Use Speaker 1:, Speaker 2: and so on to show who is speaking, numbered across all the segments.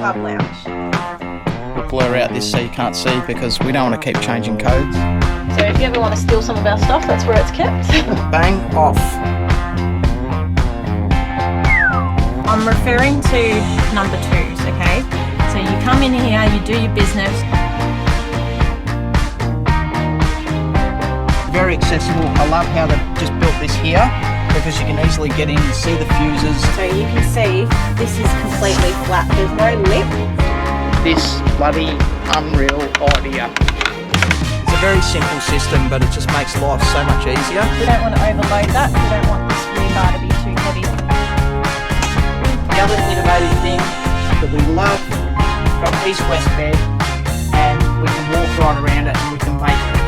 Speaker 1: club lounge.
Speaker 2: We'll blur out this so you can't see because we don't want to keep changing codes.
Speaker 1: So if you ever want to steal some of our stuff, that's where it's kept.
Speaker 2: Bang off.
Speaker 1: I'm referring to number 2s, okay? So you come in here, you do your business.
Speaker 2: Very accessible. I love how they've just built this here because you can easily get in and see the fuses.
Speaker 1: So you can see this is completely flat. There's no lip.
Speaker 2: This bloody unreal idea. It's a very simple system, but it just makes life so much easier.
Speaker 1: We don't want to overload that. We don't want this rebar to be too heavy.
Speaker 2: The other innovative thing that we love, got east-west bed, and we can walk right around it and we can make it.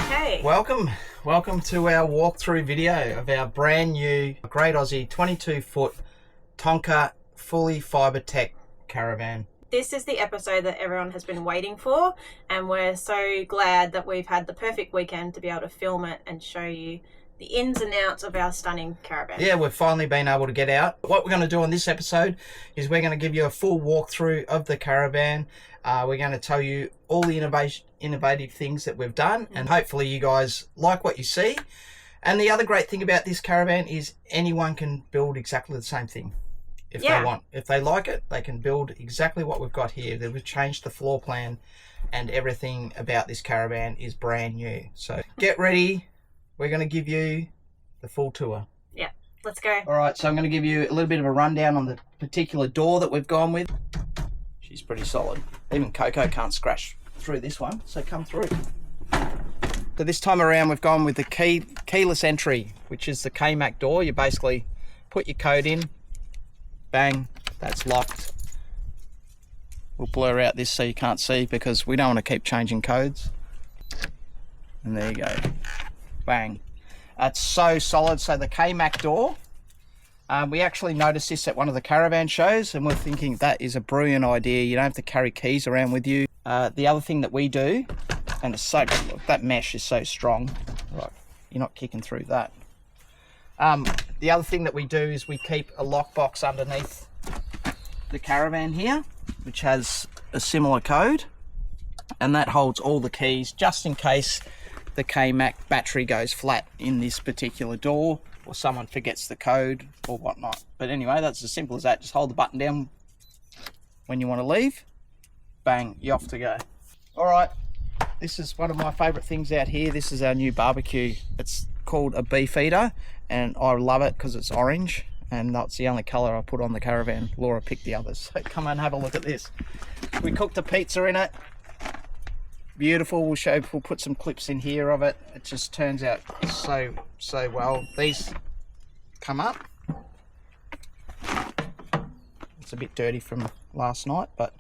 Speaker 1: Hey.
Speaker 2: Welcome to our walkthrough video of our brand new Great Aussie 22-foot Tonka fully Fibretech Caravan.
Speaker 1: This is the episode that everyone has been waiting for, and we're so glad that we've had the perfect weekend to be able to film it and show you the ins and outs of our stunning caravan.
Speaker 2: Yeah, we've finally been able to get out. What we're going to do on this episode is we're going to give you a full walkthrough of the caravan. We're going to tell you all the innovative things that we've done, and hopefully you guys like what you see. And the other great thing about this caravan is anyone can build exactly the same thing if they want. If they like it, they can build exactly what we've got here. We've changed the floor plan and everything about this caravan is brand new. So get ready. We're going to give you the full tour.
Speaker 1: Yeah, let's go.
Speaker 2: All right, so I'm going to give you a little bit of a rundown on the particular door that we've gone with. She's pretty solid. Even Coco can't scratch through this one, so come through. So this time around we've gone with the keyless entry, which is the K-Mac door. You basically put your code in, bang, that's locked. We'll blur out this so you can't see because we don't want to keep changing codes. And there you go. Bang. It's so solid. So the K-Mac door, we actually noticed this at one of the caravan shows and we're thinking that is a brilliant idea. You don't have to carry keys around with you. The other thing that we do, and it's so, look, that mesh is so strong. Right, you're not kicking through that. The other thing that we do is we keep a lockbox underneath the caravan here, which has a similar code, and that holds all the keys just in case the K-Mac battery goes flat in this particular door or someone forgets the code or whatnot. But anyway, that's as simple as that. Just hold the button down when you want to leave. Bang, you're off to go. All right, this is one of my favorite things out here. This is our new barbecue. It's called a beef eater and I love it because it's orange and that's the only color I put on the caravan. Laura picked the others. So come and have a look at this. We cooked a pizza in it. Beautiful. We'll put some clips in here of it. It just turns out so well. These come up. It's a bit dirty from last night, but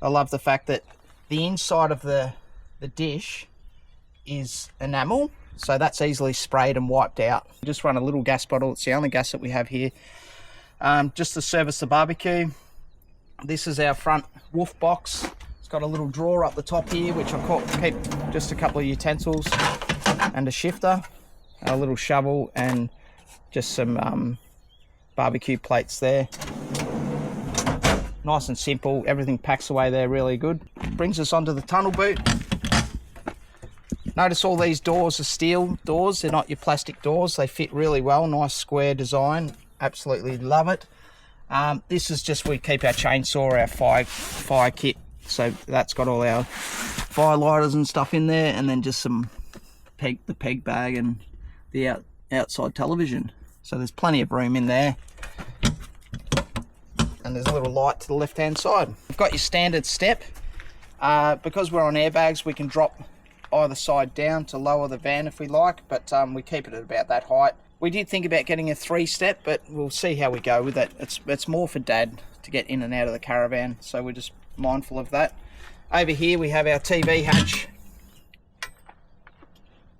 Speaker 2: I love the fact that the inside of the dish is enamel, so that's easily sprayed and wiped out. Just run a little gas bottle. It's the only gas that we have here, just to service the barbecue. This is our front wolf box. Got a little drawer up the top here which I keep just a couple of utensils and a shifter, a little shovel and just some barbecue plates there. Nice and simple, everything packs away there really good. Brings us onto the tunnel boot. Notice all these doors are steel doors, they're not your plastic doors. They fit really well, nice square design, absolutely love it. This is just, we keep our chainsaw, our fire kit. So that's got all our fire lighters and stuff in there, and then just some the peg bag and the outside television. So there's plenty of room in there. And there's a little light to the left hand side. We've got your standard step. Because we're on airbags, we can drop either side down to lower the van if we like, but we keep it at about that height. We did think about getting a 3-step, but we'll see how we go with it. It's more for Dad to get in and out of the caravan, so we're just mindful of that. Over here we have our TV hatch,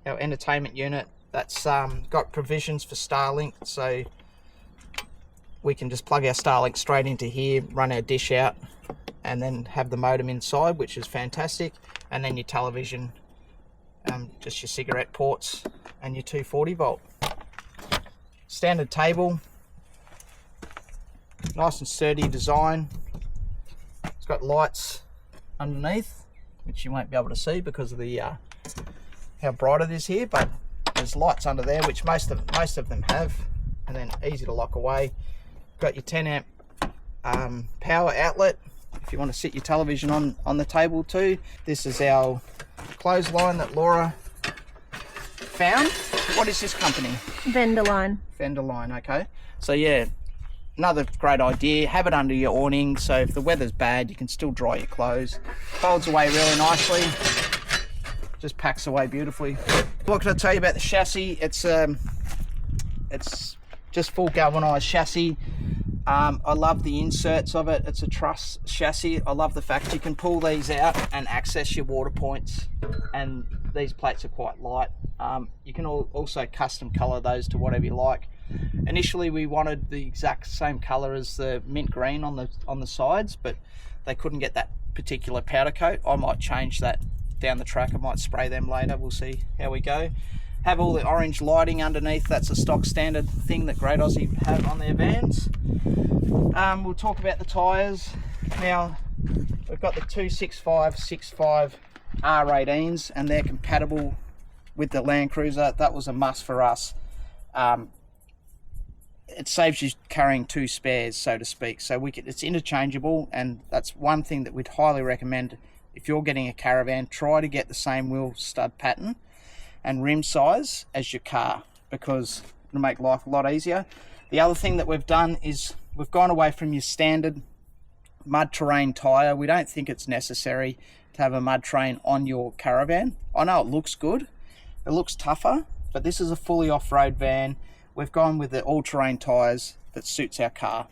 Speaker 2: our entertainment unit. That's got provisions for Starlink, so we can just plug our Starlink straight into here, run our dish out, and then have the modem inside, which is fantastic. And then your television, just your cigarette ports and your 240 volt. Standard table. Nice and sturdy design. It's got lights underneath, which you won't be able to see because of the how bright it is here, but there's lights under there, which most of them have, and then easy to lock away. Got your 10 amp power outlet if you want to sit your television on the table too. This is our clothesline that Laura found. What is this company?
Speaker 1: Vendor line.
Speaker 2: Vendor line, okay. So yeah, another great idea. Have it under your awning, so if the weather's bad, you can still dry your clothes. Folds away really nicely. Just packs away beautifully. What can I tell you about the chassis? It's just full galvanized chassis. I love the inserts of it. It's a truss chassis. I love the fact you can pull these out and access your water points, and these plates are quite light. You can also custom color those to whatever you like. Initially we wanted the exact same color as the mint green on the sides, but they couldn't get that particular powder coat. I might change that down the track. I might spray them later. We'll see how we go. Have all the orange lighting underneath. That's a stock standard thing that Great Aussie have on their vans. We'll talk about the tyres. Now we've got the 265/65 R18s, and they're compatible with the Land Cruiser. That was a must for us. It saves you carrying two spares, so to speak. So it's interchangeable, and that's one thing that we'd highly recommend. If you're getting a Caravan, try to get the same wheel stud pattern and rim size as your car, because it'll make life a lot easier. The other thing that we've done is we've gone away from your standard mud terrain tyre. We don't think it's necessary to have a mud terrain on your Caravan. I know it looks good, it looks tougher, but this is a fully off-road van. We've gone with the all-terrain tyres that suits our car.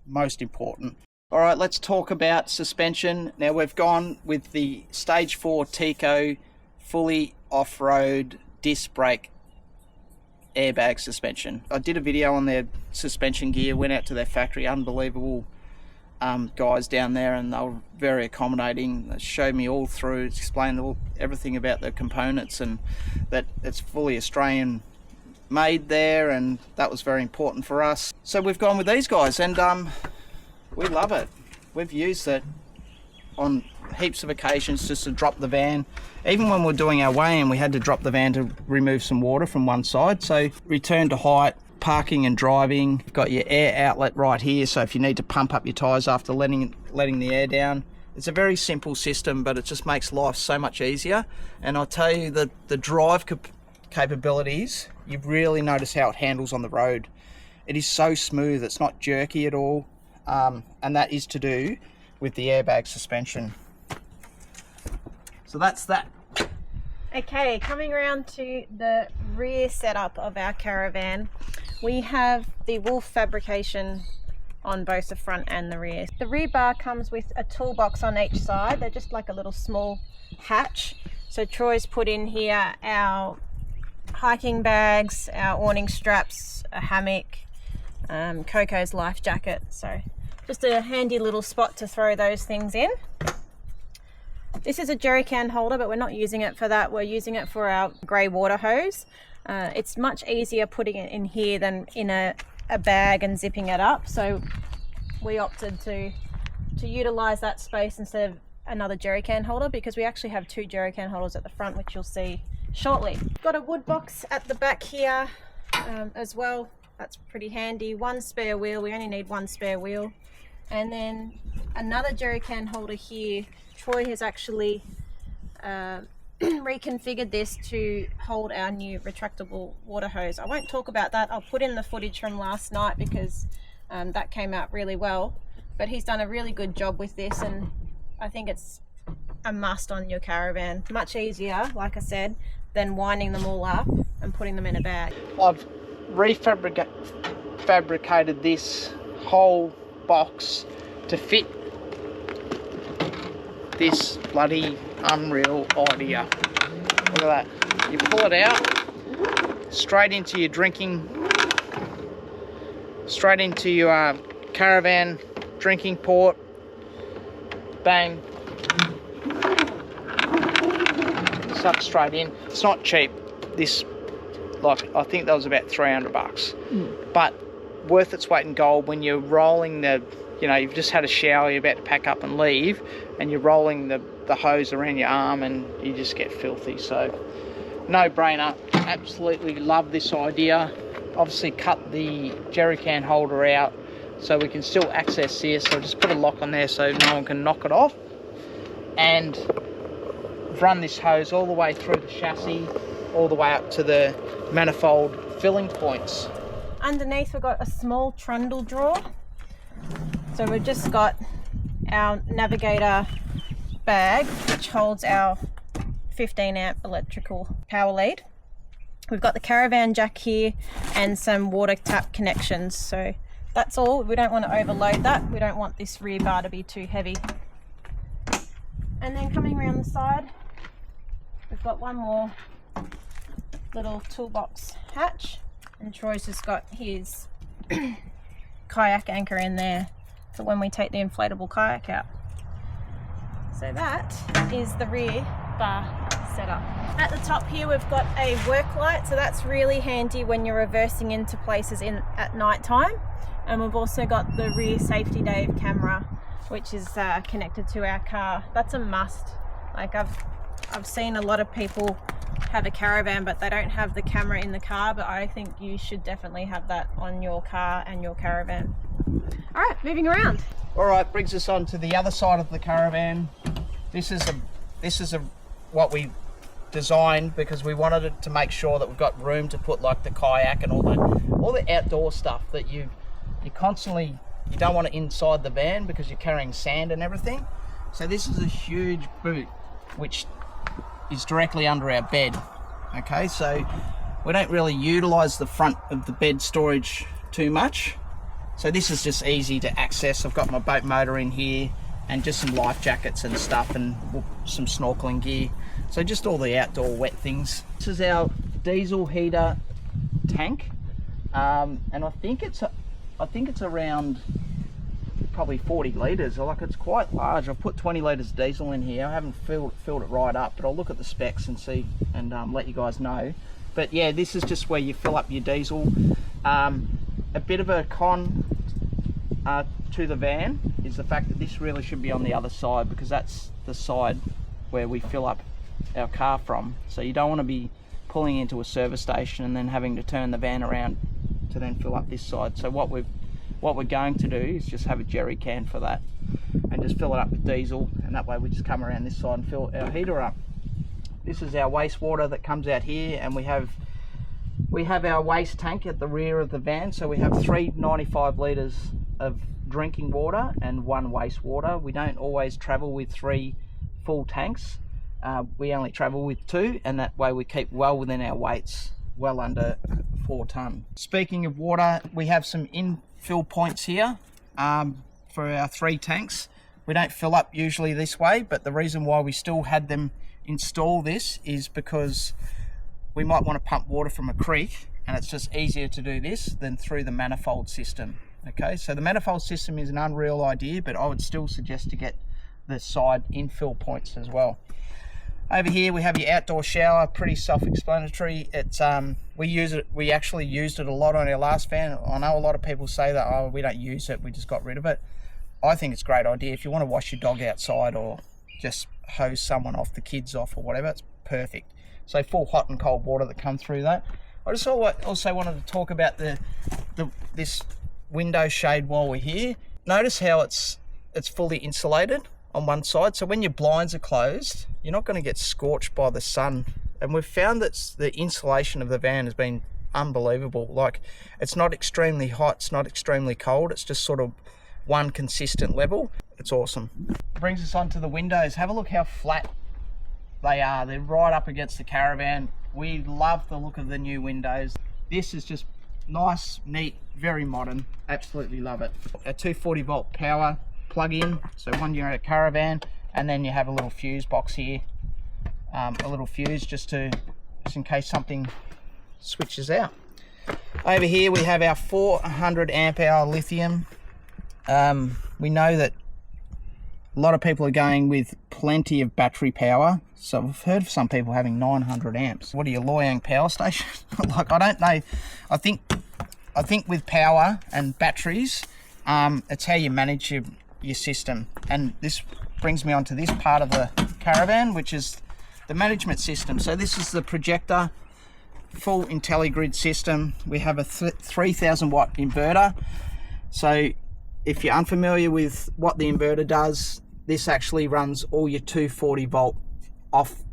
Speaker 2: Most important. All right, let's talk about suspension. Now we've gone with the Stage 4 Tico fully off-road disc brake airbag suspension. I did a video on their suspension gear, went out to their factory, unbelievable guys down there, and they were very accommodating. They showed me all through, explained everything about the components, and that it's fully Australian made there, and that was very important for us. So we've gone with these guys, and we love it. We've used it on heaps of occasions just to drop the van. Even when we're doing our weigh-in, we had to drop the van to remove some water from one side. So return to height, parking and driving. You've got your air outlet right here, so if you need to pump up your tyres after letting the air down. It's a very simple system, but it just makes life so much easier. And I'll tell you that the drive capabilities, you really notice how it handles on the road. It is so smooth, it's not jerky at all, and that is to do with the airbag suspension. So that's that.
Speaker 1: Okay, coming around to the rear setup of our Caravan, we have the Wolf fabrication on both the front and the rear. The rear bar comes with a toolbox on each side. They're just like a little small hatch. So Troy's put in here our hiking bags, our awning straps, a hammock, Coco's life jacket. So just a handy little spot to throw those things in. This is a jerry can holder, but we're not using it for that. We're using it for our grey water hose. It's much easier putting it in here than in a bag and zipping it up. So we opted to utilize that space instead of another jerry can holder, because we actually have two jerry can holders at the front, which you'll see shortly. Got a wood box at the back here as well. That's pretty handy. One spare wheel. We only need one spare wheel. And then another jerry can holder here. Troy has actually reconfigured this to hold our new retractable water hose. I won't talk about that. I'll put in the footage from last night because that came out really well. But he's done a really good job with this, and I think it's a must on your Caravan. Much easier, like I said, than winding them all up and putting them in a bag.
Speaker 2: I've fabricated this whole box to fit this bloody unreal idea. Look at that. You pull it out, straight into your Caravan drinking port. Bang. Suck straight in. It's not cheap, this like, I think that was about 300 bucks. But worth its weight in gold when you're rolling the, you know, you've just had a shower, you're about to pack up and leave, and you're rolling the hose around your arm and you just get filthy. So no brainer. Absolutely love this idea. Obviously cut the jerry can holder out so we can still access this. So just put a lock on there so no one can knock it off, and run this hose all the way through the chassis, all the way up to the manifold filling points.
Speaker 1: Underneath we've got a small trundle drawer. So we've just got our navigator bag, which holds our 15 amp electrical power lead. We've got the Caravan jack here and some water tap connections. So that's all. We don't want to overload that. We don't want this rear bar to be too heavy. And then coming around the side, we've got one more little toolbox hatch, and Troy's just got his kayak anchor in there for when we take the inflatable kayak out. So that is the rear bar setup. At the top here we've got a work light, so that's really handy when you're reversing into places at night time. And we've also got the rear safety Dave camera, which is connected to our car. That's a must. Like I've seen a lot of people have a Caravan but they don't have the camera in the car, but I think you should definitely have that on your car and your Caravan. All right, moving around.
Speaker 2: All right, brings us on to the other side of the Caravan. This is what we designed because we wanted it to make sure that we've got room to put like the kayak and all the outdoor stuff that you constantly, you don't want it inside the van because you're carrying sand and everything. So this is a huge boot which is directly under our bed. Okay, so we don't really utilize the front of the bed storage too much. So this is just easy to access. I've got my boat motor in here and just some life jackets and stuff and some snorkeling gear. So just all the outdoor wet things. This is our diesel heater tank, and I think it's around probably 40 litres. Like, it's quite large. I've put 20 litres diesel in here. I haven't filled it right up, but I'll look at the specs and see and let you guys know. But yeah, this is just where you fill up your diesel. A bit of a con to the van is the fact that this really should be on the other side, because that's the side where we fill up our car from. So you don't want to be pulling into a service station and then having to turn the van around to then fill up this side. So what we're going to do is just have a jerry can for that and just fill it up with diesel, and that way we just come around this side and fill our heater up. This is our wastewater that comes out here, and we have our waste tank at the rear of the van. So we have 3 95 litres of drinking water and 1 wastewater. We don't always travel with 3 full tanks. We only travel with 2, and that way we keep well within our weights, well under 4 tonne. Speaking of water, we have some infill points here for our 3 tanks. We don't fill up usually this way, but the reason why we still had them install this is because we might want to pump water from a creek, and it's just easier to do this than through the manifold system. Okay, so the manifold system is an unreal idea, but I would still suggest to get the side infill points as well. Over here we have your outdoor shower, pretty self-explanatory. It's we actually used it a lot on our last van. I know a lot of people say that, oh, we don't use it, we just got rid of it. I think it's a great idea. If you want to wash your dog outside or just hose someone off, the kids off or whatever, it's perfect. So full hot and cold water that come through that. I just also wanted to talk about this window shade while we're here. Notice how it's fully insulated on one side, so when your blinds are closed, you're not going to get scorched by the sun. And we've found that the insulation of the van has been unbelievable. Like, it's not extremely hot, it's not extremely cold, it's just sort of one consistent level. It's awesome. Brings us on to the windows. Have a look how flat they are. They're right up against the Caravan. We love the look of the new windows. This is just nice, neat, very modern. Absolutely love it. A 240 volt power plug-in, so one you're at a Caravan, and then you have a little fuse box here, a little fuse just in case something switches out. Over here we have our 400 amp hour lithium. We know that A lot of people are going with plenty of battery power. So I've heard of some people having 900 amps. What are you, Loy Yang power station? Like, I don't know. I think with power and batteries, it's how you manage your system. And this brings me on to this part of the Caravan, which is the management system. So this is the projector, full IntelliGrid system. We have a 3000 watt inverter. So if you're unfamiliar with what the inverter does, this actually runs all your 240 volt off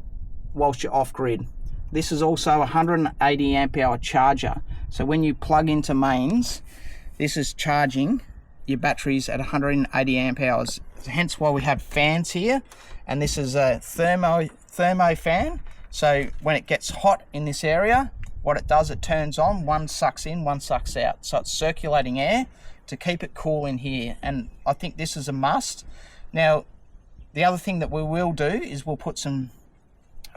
Speaker 2: whilst you're off grid. This is also a 180 amp hour charger. So when you plug into mains, this is charging your batteries at 180 amp hours. Hence why we have fans here. And this is a thermo fan. So when it gets hot in this area, what it does, it turns on, one sucks in, one sucks out. So it's circulating air to keep it cool in here. And I think this is a must. Now, the other thing that we will do is we'll put some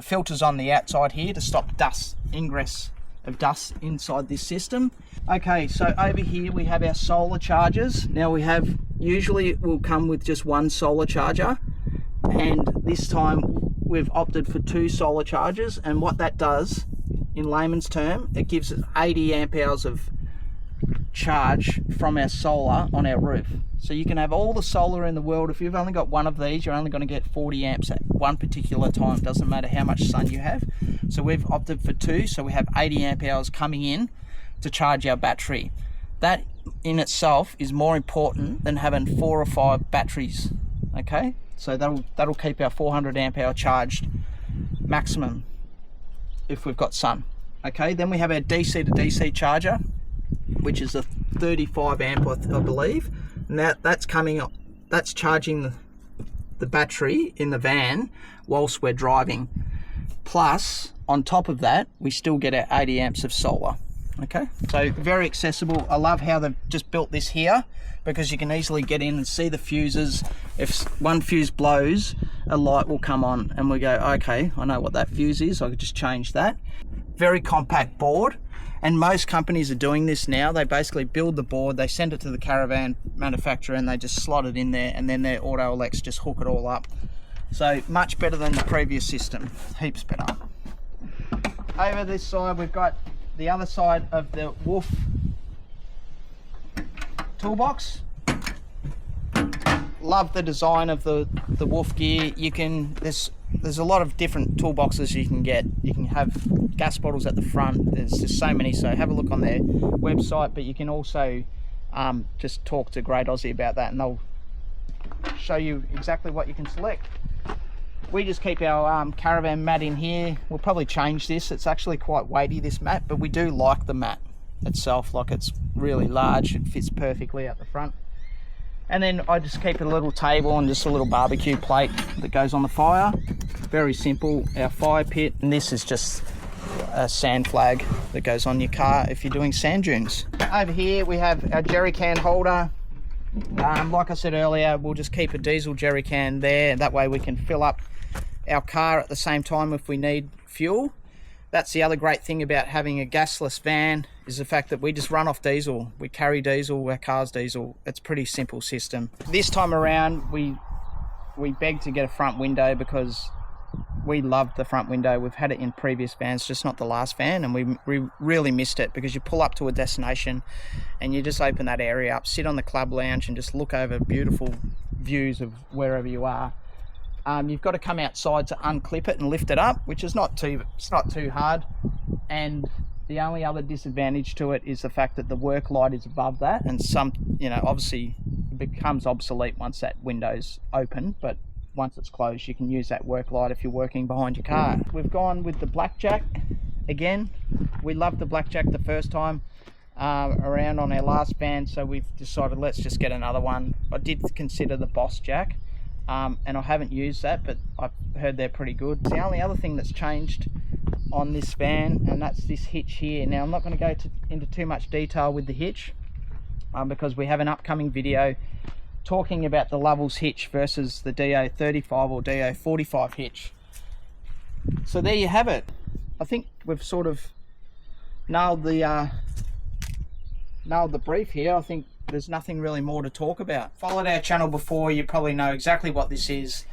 Speaker 2: filters on the outside here to stop dust, ingress of dust inside this system. Okay, so over here we have our solar chargers. Now we have, usually it will come with just one solar charger, and this time we've opted for 2 solar chargers. And what that does, in layman's term, it gives us 80 amp hours of charge from our solar on our roof. So you can have all the solar in the world. If you've only got one of these, you're only going to get 40 amps at one particular time. Doesn't matter how much sun you have. So we've opted for 2, so we have 80 amp hours coming in to charge our battery. That in itself is more important than having 4 or 5 batteries. Okay, so that'll keep our 400 amp hour charged maximum if we've got sun. Okay, then we have our DC to DC charger, which is a 35 amp, I believe. And that's coming up, that's charging the battery in the van whilst we're driving. Plus, on top of that, we still get our 80 amps of solar. Okay, so very accessible. I love how they've just built this here, because you can easily get in and see the fuses. If one fuse blows, a light will come on and we go, okay, I know what that fuse is, I could just change that. Very compact board. And most companies are doing this now. They basically build the board, they send it to the Caravan manufacturer, and they just slot it in there, and then their auto elects just hook it all up. So much better than the previous system, heaps better. Over this side, we've got the other side of the Wolf toolbox. Love the design of the Wolf gear. You can, there's a lot of different toolboxes you can get. You can have gas bottles at the front. There's just so many, so have a look on their website, but you can also just talk to Great Aussie about that, and they'll show you exactly what you can select. We just keep our Caravan mat in here. We'll probably change this. It's actually quite weighty, this mat, but we do like the mat itself. Like, it's really large, it fits perfectly out the front. And then I just keep a little table and just a little barbecue plate that goes on the fire. Very simple. Our fire pit, and this is just a sand flag that goes on your car if you're doing sand dunes. Over here we have our jerry can holder. Like I said earlier, we'll just keep a diesel jerry can there. That way we can fill up our car at the same time if we need fuel. That's the other great thing about having a gasless van, is the fact that we just run off diesel. We carry diesel, our car's diesel. It's a pretty simple system. This time around, we begged to get a front window because we loved the front window. We've had it in previous vans, just not the last van, and we really missed it, because you pull up to a destination and you just open that area up, sit on the club lounge and just look over beautiful views of wherever you are. You've got to come outside to unclip it and lift it up, which is not too hard. And the only other disadvantage to it is the fact that the work light is above that, and obviously it becomes obsolete once that window's open, but once it's closed you can use that work light if you're working behind your car. We've gone with the blackjack again. We loved the blackjack the first time around on our last van, so we've decided let's just get another one. I did consider the Boss Jack, and I haven't used that, but I've heard they're pretty good. It's the only other thing that's changed on this van, and that's this hitch here. Now I'm not going to go into too much detail with the hitch, because we have an upcoming video talking about the Lovells hitch versus the DO35 or DO45 hitch. So there you have it. I think we've sort of nailed the brief here. I think there's nothing really more to talk about. Followed our channel before, you probably know exactly what this is.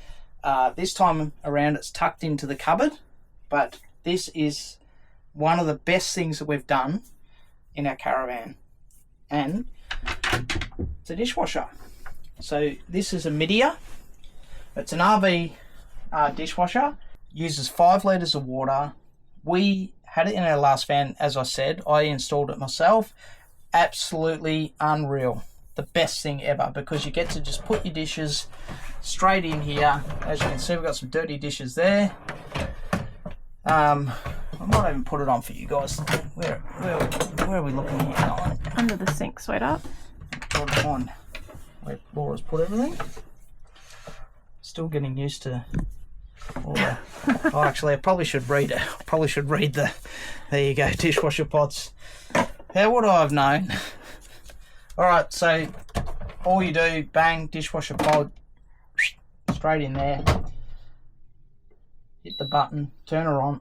Speaker 2: This time around it's tucked into the cupboard, but this is one of the best things that we've done in our caravan, and it's a dishwasher. So this is a Midia. It's an RV dishwasher, uses 5 litres of water. We had it in our last van, as I said. I installed it myself. Absolutely unreal. The best thing ever, because you get to just put your dishes straight in here. As you can see, we've got some dirty dishes there. I might even put it on for you guys. Where are we looking here? Oh,
Speaker 1: Under the sink, sweetheart.
Speaker 2: put it on where Laura's put everything. Still getting used to all the... Oh, actually, I probably should read it. There you go, dishwasher pods. How would I have known? Alright, so all you do, bang, dishwasher pod, straight in there. Hit the button, turn her on,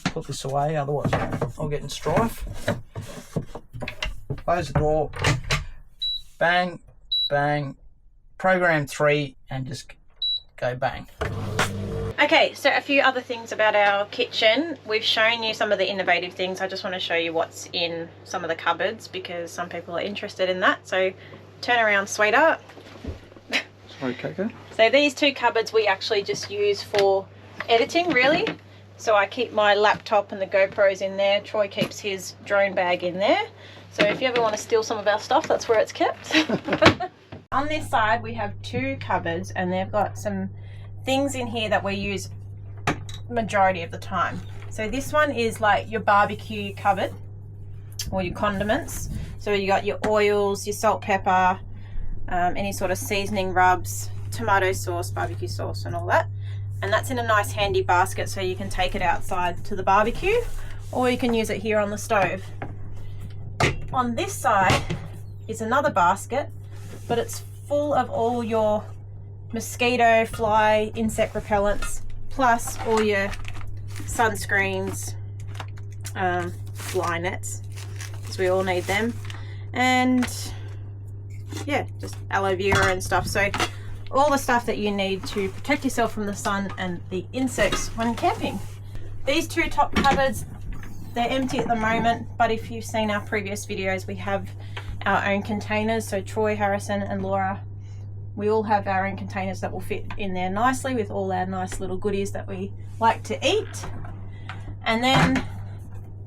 Speaker 2: put this away, otherwise I'll get in strife. Close the door, bang, bang, program 3, and just go bang.
Speaker 1: Okay, so a few other things about our kitchen. We've shown you some of the innovative things. I just want to show you what's in some of the cupboards because some people are interested in that. So turn around, sweetheart.
Speaker 2: Sorry, Coco.
Speaker 1: So these 2 cupboards we actually just use for editing, really. So I keep my laptop and the GoPros in there. Troy keeps his drone bag in there. So if you ever want to steal some of our stuff, that's where it's kept. On this side we have 2 cupboards, and they've got some things in here that we use majority of the time. So this one is like your barbecue cupboard or your condiments. So you got your oils, your salt, pepper, any sort of seasoning rubs, tomato sauce, barbecue sauce and all that. And that's in a nice handy basket, so you can take it outside to the barbecue or you can use it here on the stove. On this side is another basket, but it's full of all your mosquito, fly, insect repellents, plus all your sunscreens, fly nets, because we all need them, and yeah, just aloe vera and stuff. So all the stuff that you need to protect yourself from the sun and the insects when camping. These 2 top cupboards, they're empty at the moment, but if you've seen our previous videos, we have our own containers. So Troy, Harrison and Laura, we all have our own containers that will fit in there nicely with all our nice little goodies that we like to eat. And then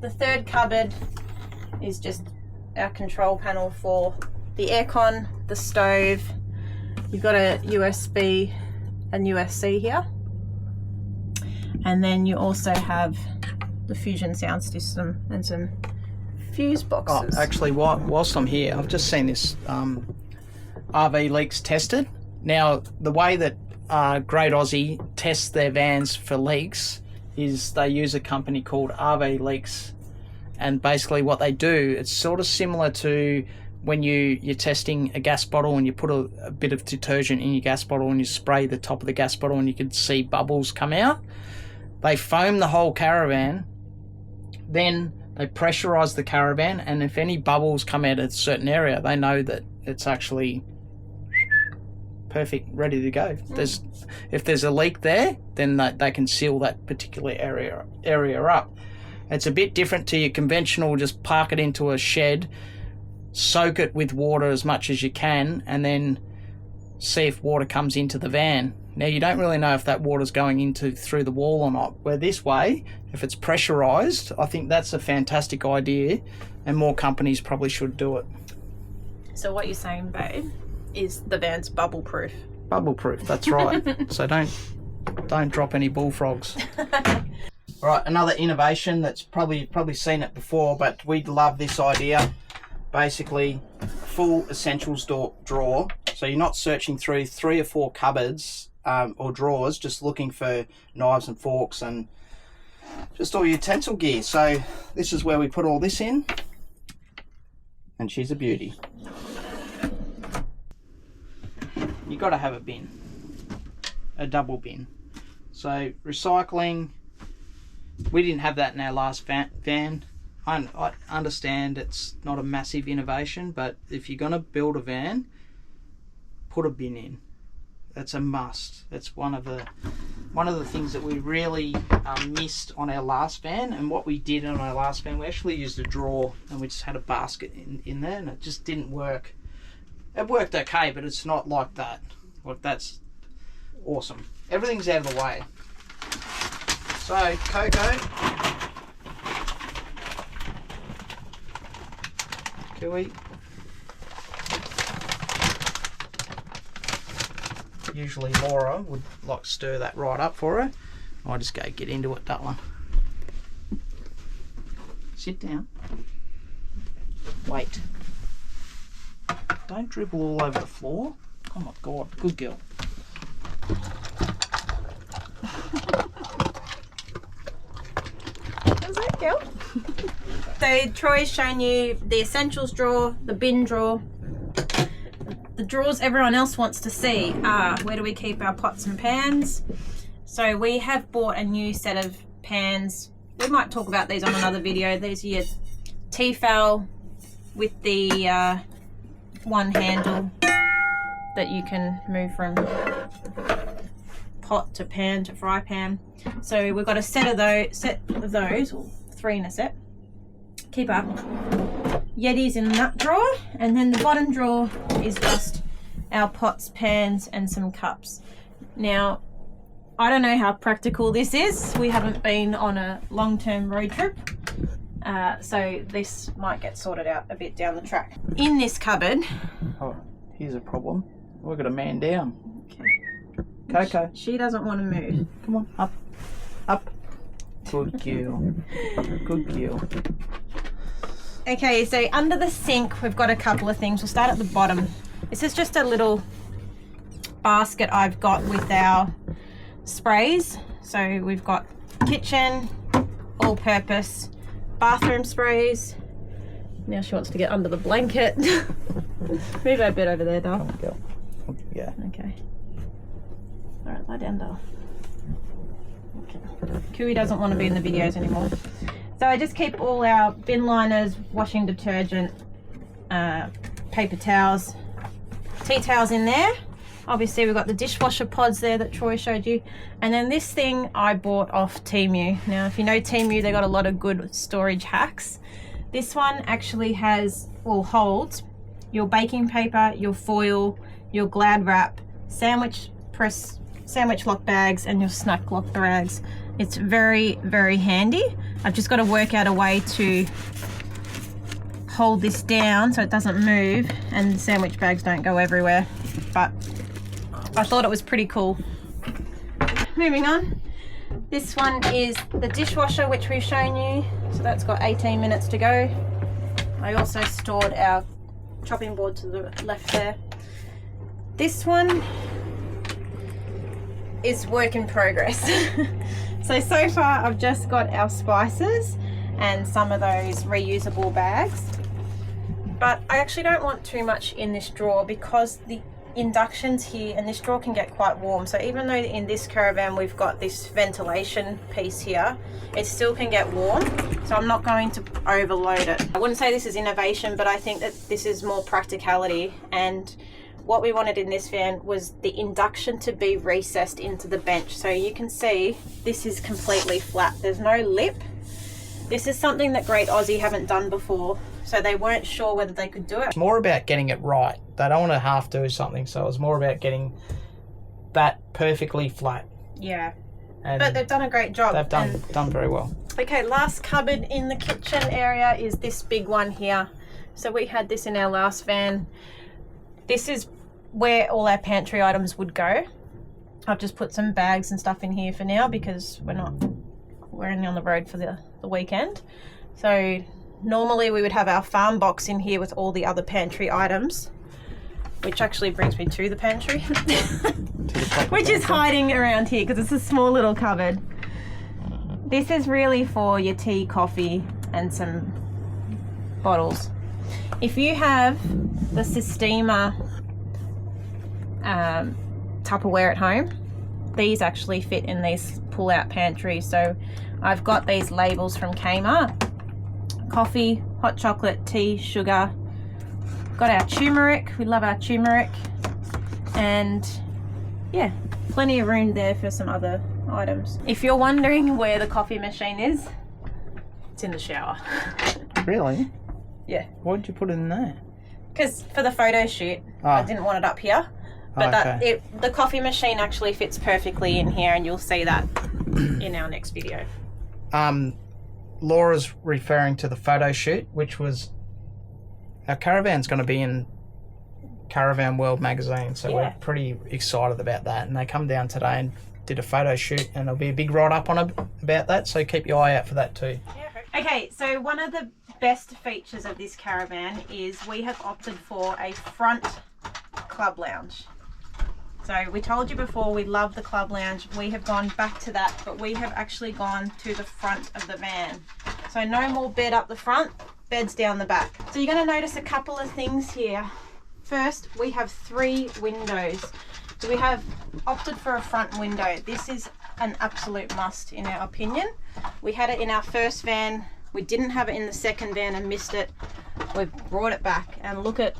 Speaker 1: the 3rd cupboard is just our control panel for the aircon, the stove. You've got a USB and USB-C here. And then you also have the Fusion sound system and some fuse boxes.
Speaker 2: Oh, actually, whilst I'm here, I've just seen this RV leaks tested. Now, the way that Great Aussie tests their vans for leaks is they use a company called RV Leaks, and basically what they do, it's sort of similar to when you're testing a gas bottle and you put a bit of detergent in your gas bottle and you spray the top of the gas bottle and you can see bubbles come out. They foam the whole caravan, then they pressurize the caravan, and if any bubbles come out of a certain area, they know that it's actually perfect, ready to go. If there's a leak there, then they can seal that particular area up. It's a bit different to your conventional, just park it into a shed, soak it with water as much as you can, and then see if water comes into the van. Now, you don't really know if that water's going through the wall or not. Where this way, if it's pressurized, I think that's a fantastic idea, and more companies probably should do it. So
Speaker 1: what you're saying, babe, is the van's bubble proof.
Speaker 2: Bubble proof, that's right. So don't drop any bullfrogs. All right, another innovation that's probably seen it before, but we love this idea. Basically, full essentials drawer. So you're not searching through 3 or 4 cupboards or drawers, just looking for knives and forks and just all your utensil gear. So this is where we put all this in, and she's a beauty. You got to have a bin, a double bin. So recycling, we didn't have that in our last van. I understand it's not a massive innovation, but if you're going to build a van, put a bin in. It's a must. It's one of the things that we really missed on our last van. And what we did on our last van, we actually used a drawer and we just had a basket in there, and it just didn't work. It worked okay, but it's not like that. Like, that's awesome. Everything's out of the way. So Coco, Kiwi. Usually Laura would like stir that right up for her. I just go get into it, that one. Sit down. Wait. Don't dribble all over the floor. Oh my God, good girl.
Speaker 1: How's that, girl? So Troy's shown you the essentials drawer, the bin drawer. The drawers everyone else wants to see are where do we keep our pots and pans. So we have bought a new set of pans. We might talk about these on another video. These are your Tefal with the one handle that you can move from pot to pan to fry pan. So we've got a set of those, or 3 in a set. Keep up. Yeti's in that drawer, and then the bottom drawer is just our pots, pans and some cups. Now I don't know how practical this is. We haven't been on a long-term road trip, so this might get sorted out a bit down the track. In this cupboard,
Speaker 2: Oh, here's a problem. We've got a man down.
Speaker 1: okay.
Speaker 2: Coco,
Speaker 1: She doesn't want to move.
Speaker 2: come on, up, up. Good girl. Good girl.
Speaker 1: Okay, so under the sink we've got a couple of things. We'll start at the bottom. This is just a little basket I've got with our sprays. So we've got kitchen, all-purpose, bathroom sprays. Now she wants to get under the blanket. Move our bed over there, doll.
Speaker 2: Come on, girl. Yeah.
Speaker 1: Okay. All right, lie down, doll. Okay. Kui doesn't want to be in the videos anymore. So I just keep all our bin liners, washing detergent, paper towels, tea towels in there. Obviously we've got the dishwasher pods there that Troy showed you. And then this thing I bought off Temu. Now if you know Temu, they got a lot of good storage hacks. This one actually holds your baking paper, your foil, your Glad wrap, sandwich lock bags and your snack lock bags. It's very, very handy. I've just got to work out a way to hold this down so it doesn't move and the sandwich bags don't go everywhere. But I thought it was pretty cool. Moving on. This one is the dishwasher, which we've shown you. So that's got 18 minutes to go. I also stored our chopping board to the left there. This one is work in progress. So far I've just got our spices and some of those reusable bags, but I actually don't want too much in this drawer because the induction's here and this drawer can get quite warm. So even though in this caravan we've got this ventilation piece here, it still can get warm. So I'm not going to overload it. I wouldn't say this is innovation, but I think that this is more practicality. And what we wanted in this van was the induction to be recessed into the bench. So you can see this is completely flat. There's no lip. This is something that Great Aussie haven't done before. So they weren't sure whether they could do it.
Speaker 2: It's more about getting it right. They don't want to half do something. So it's more about getting that perfectly flat.
Speaker 1: Yeah.
Speaker 2: And
Speaker 1: but they've done a great job.
Speaker 2: They've done very well.
Speaker 1: Okay, last cupboard in the kitchen area is this big one here. So we had this in our last van. This is where all our pantry items would go. I've just put some bags and stuff in here for now because we're only on the road for the weekend. So normally we would have our farm box in here with all the other pantry items, which actually brings me to the pantry, which is hiding around here because it's a small little cupboard. This is really for your tea, coffee and some bottles. If you have the Sistema Tupperware at home, these actually fit in these pull-out pantries. So I've got these labels from Kmart coffee, hot chocolate, tea, sugar. Got our turmeric, we love our turmeric. And yeah, plenty of room there for some other items. If you're wondering where the coffee machine is, it's in the shower.
Speaker 2: Really?
Speaker 1: Yeah.
Speaker 2: Why did you put it in there?
Speaker 1: Because for the photo shoot, I didn't want it up here. But the coffee machine actually fits perfectly in here, and you'll see that in our next video.
Speaker 2: Laura's referring to the photo shoot, which was our caravan's going to be in Caravan World magazine, so we're pretty excited about that. And they come down today and did a photo shoot, and there'll be a big write-up on it about that, so keep your eye out for that too.
Speaker 1: Okay, so one of the best features of this caravan is we have opted for a front club lounge. So we told you before we love the club lounge. We have gone back to that, but we have actually gone to the front of the van. So no more bed up the front, bed's down the back. So you're going to notice a couple of things here. First, we have 3 windows. So we have opted for a front window. This is an absolute must in our opinion. We had it in our first van. We didn't have it in the second van and missed it. We've brought it back, and look at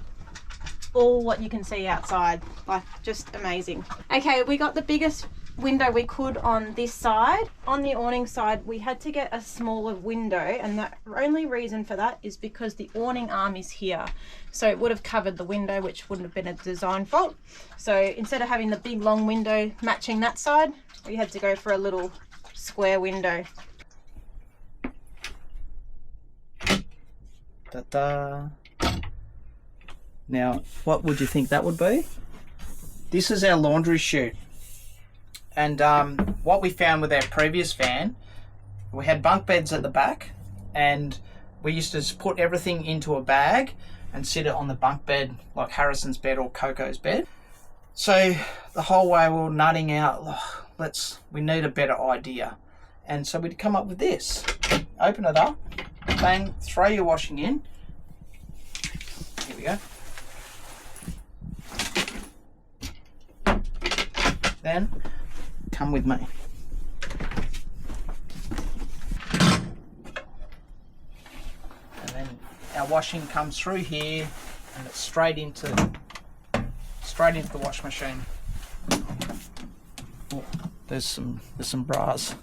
Speaker 1: all what you can see outside, like just amazing. Okay, we got the biggest window we could on this side. On the awning side, we had to get a smaller window, and the only reason for that is because the awning arm is here, so it would have covered the window, which wouldn't have been a design fault. So instead of having the big long window matching that side, we had to go for a little square window.
Speaker 2: Ta-da. Now, what would you think that would be? This is our laundry chute. And what we found with our previous van, we had bunk beds at the back, and we used to just put everything into a bag and sit it on the bunk bed, like Harrison's bed or Coco's bed. So the whole way we were nutting out, we need a better idea. And so we'd come up with this. Open it up, bang, throw your washing in. Here we go. Then come with me. And then our washing comes through here, and it's straight into the wash machine. Oh, there's some bras,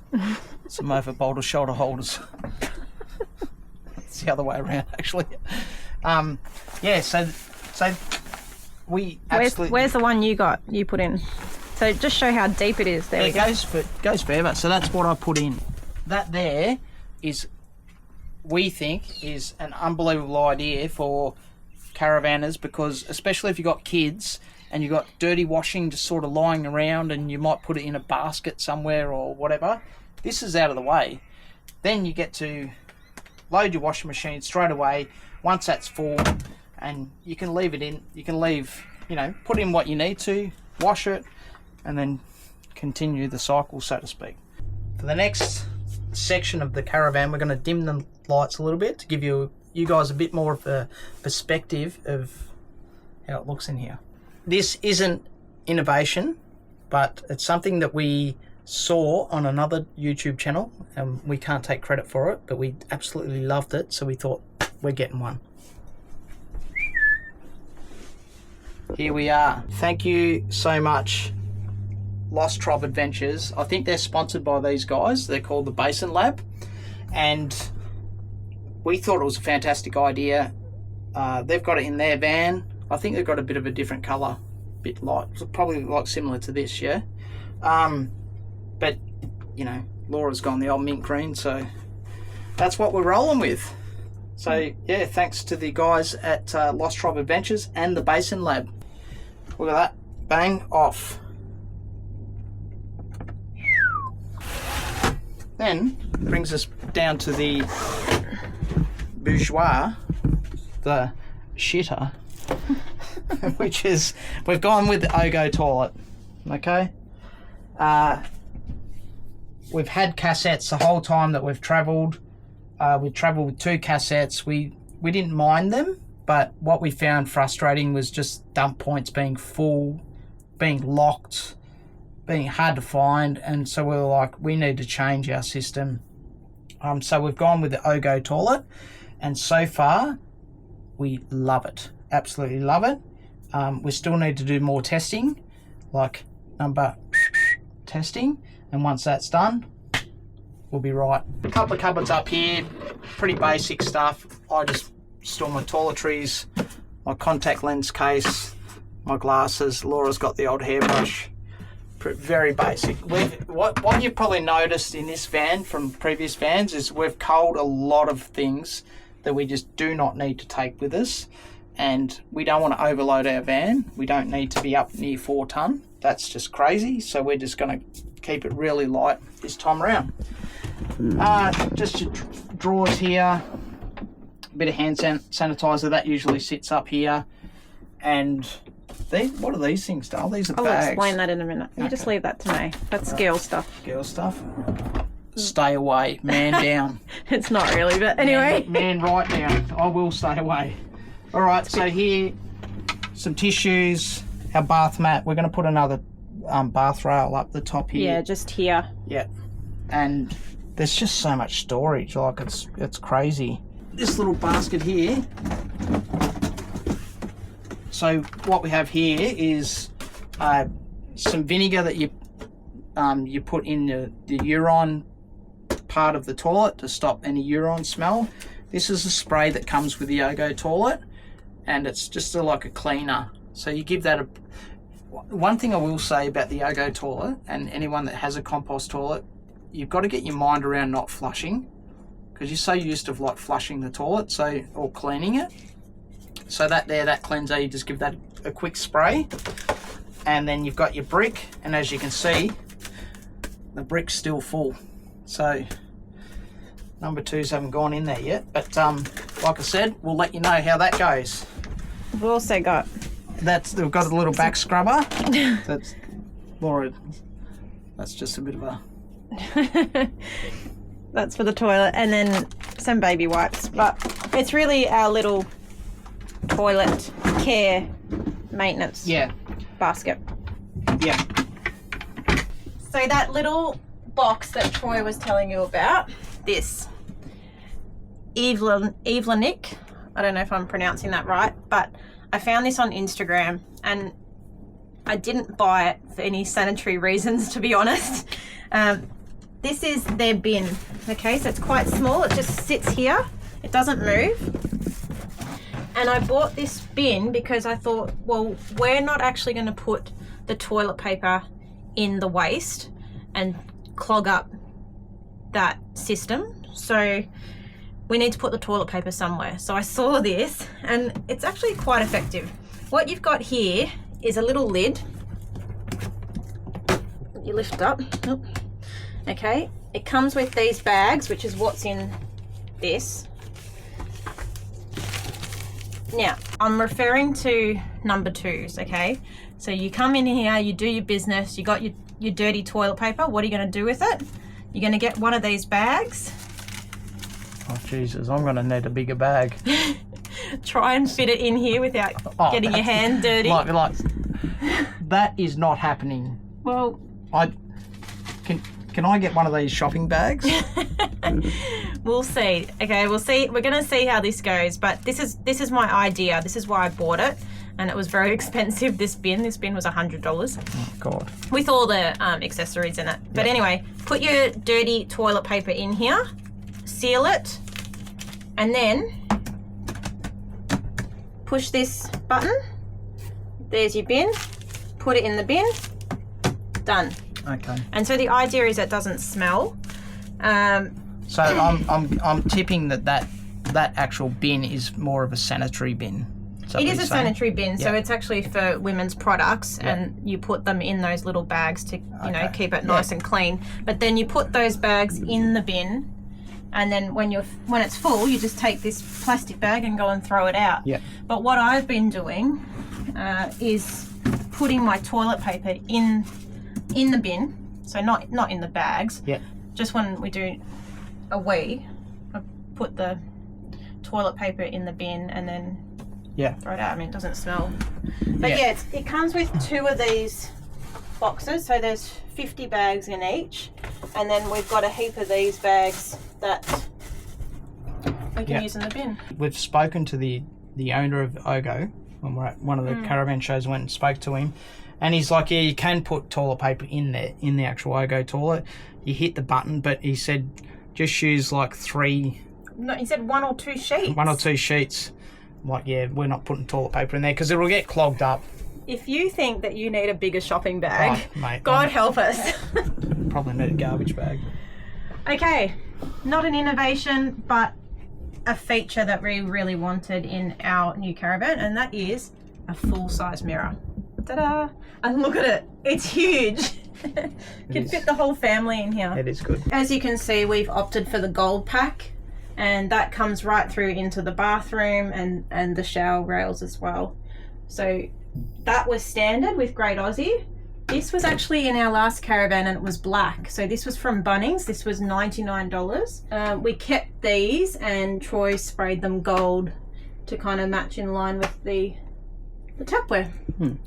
Speaker 2: some over boulder shoulder holders. It's the other way around actually. Yeah, so we absolutely.
Speaker 1: Where's the one you put in? So just show how deep it is. There we go.
Speaker 2: It goes forever. So that's what I put in. That there is, we think, is an unbelievable idea for caravanners, because especially if you've got kids and you've got dirty washing just sort of lying around, and you might put it in a basket somewhere or whatever, this is out of the way. Then you get to load your washing machine straight away once that's full, and you can leave it in. You can leave, put in what you need to, wash it, and then continue the cycle, so to speak. For the next section of the caravan, we're going to dim the lights a little bit to give you guys a bit more of a perspective of how it looks in here. This isn't innovation, but it's something that we saw on another YouTube channel, and we can't take credit for it, but we absolutely loved it, so we thought we're getting one. Here we are. Thank you so much, Lost Tribe Adventures. I think they're sponsored by these guys. They're called the Basin Lab, and we thought it was a fantastic idea. They've got it in their van. I think they've got a bit of a different colour, bit light, probably like similar to this, yeah. But Laura's gone the old mint green, so that's what we're rolling with. So yeah, thanks to the guys at Lost Tribe Adventures and the Basin Lab. Look at that, bang, off. Then brings us down to the bourgeois, the shitter, which is, we've gone with the Ogo toilet. Okay, we've had cassettes the whole time that we've travelled. We travelled with 2 cassettes. We didn't mind them, but what we found frustrating was just dump points being full, being locked, being hard to find, and so we were like, we need to change our system. So we've gone with the Ogo toilet, and so far we love it, absolutely love it. We still need to do more testing, like number testing, and once that's done, we'll be right. A couple of cupboards up here, pretty basic stuff. I just store my toiletries, my contact lens case, my glasses. Laura's got the old hairbrush. Very basic. What you've probably noticed in this van from previous vans is we've culled a lot of things that we just do not need to take with us, and we don't want to overload our van. We don't need to be up near 4 ton. That's just crazy. So we're just going to keep it really light this time around. Just your drawers here, a bit of hand sanitizer that usually sits up here, and what are these things, Dale? These are bags.
Speaker 1: I'll explain that in a minute. You just leave that to me. That's girl stuff.
Speaker 2: Girl stuff. Stay away, man down.
Speaker 1: It's not really, but anyway.
Speaker 2: Man right down. I will stay away. All right, so here, some tissues, our bath mat. We're going to put another bath rail up the top here.
Speaker 1: Yeah, just here.
Speaker 2: Yeah, and there's just so much storage. Like it's crazy. This little basket here. So what we have here is some vinegar that you put in the urine part of the toilet to stop any urine smell. This is a spray that comes with the Yogo toilet, and it's just like a cleaner. So you give that one thing I will say about the Yogo toilet, and anyone that has a compost toilet, you've got to get your mind around not flushing, because you're so used to like flushing the toilet, or cleaning it. So that cleanser, you just give that a quick spray, and then you've got your brick, and as you can see, the brick's still full. So number 2s haven't gone in there yet, but like I said, we'll let you know how that goes.
Speaker 1: We've also got...
Speaker 2: We've got a little back scrubber. That's Laura. That's just a bit of a...
Speaker 1: That's for the toilet, and then some baby wipes, but it's really our little toilet care maintenance basket.
Speaker 2: Yeah.
Speaker 1: So that little box that Troy was telling you about, this Evelinic, I don't know if I'm pronouncing that right, but I found this on Instagram, and I didn't buy it for any sanitary reasons, to be honest. This is their bin, okay, so it's quite small. It just sits here, it doesn't move. And I bought this bin because I thought, well, we're not actually going to put the toilet paper in the waste and clog up that system. So we need to put the toilet paper somewhere. So I saw this, and it's actually quite effective. What you've got here is a little lid. You lift up. Okay. It comes with these bags, which is what's in this. Now, I'm referring to number 2s, okay? So you come in here, you do your business, you got your dirty toilet paper. What are you going to do with it? You're going to get one of these bags.
Speaker 2: Oh, Jesus, I'm going to need a bigger bag.
Speaker 1: Try and fit it in here without getting your hand dirty.
Speaker 2: Like, that is not happening.
Speaker 1: Well...
Speaker 2: Can I get one of these shopping bags?
Speaker 1: We'll see. Okay, we'll see. We're going to see how this goes. But this is my idea. This is why I bought it, and it was very expensive. This bin was $100.
Speaker 2: Oh God.
Speaker 1: With all the accessories in it. But anyway, put your dirty toilet paper in here, seal it, and then push this button. There's your bin. Put it in the bin. Done.
Speaker 2: Okay.
Speaker 1: And so the idea is it doesn't smell.
Speaker 2: So I'm tipping that actual bin is more of a sanitary bin.
Speaker 1: It is a sanitary bin, so it's actually for women's products, and you put them in those little bags to keep it nice and clean. But then you put those bags in the bin, and then when it's full, you just take this plastic bag and go and throw it out.
Speaker 2: Yeah.
Speaker 1: But what I've been doing is putting my toilet paper in the bin, so not in the bags.
Speaker 2: Yeah.
Speaker 1: Just when we do a wee, I put the toilet paper in the bin and then throw it out. I mean, it doesn't smell. But it comes with 2 of these boxes, so there's 50 bags in each, and then we've got a heap of these bags that we can use in the bin.
Speaker 2: We've spoken to the owner of Ogo when we're at one of the caravan shows. Went and spoke to him, and he's like, yeah, you can put toilet paper in there, in the actual Ogo toilet. You hit the button, but he said just use like 3.
Speaker 1: No, he said 1 or 2 sheets.
Speaker 2: 1 or 2 sheets. I'm like, yeah, we're not putting toilet paper in there because it'll get clogged up.
Speaker 1: If you think that you need a bigger shopping bag,
Speaker 2: mate,
Speaker 1: God help us.
Speaker 2: Probably need a garbage bag.
Speaker 1: Okay, not an innovation, but a feature that we really wanted in our new caravan, and that is a full-size mirror. Ta-da! And look at it, it's huge. Could fit the whole family in here.
Speaker 2: It is good.
Speaker 1: As you can see, we've opted for the gold pack, and that comes right through into the bathroom and the shower rails as well. So that was standard with Great Aussie. This was actually in our last caravan and it was black. So this was from Bunnings. This was $99. We kept these and Troy sprayed them gold to kind of match in line with the tapware.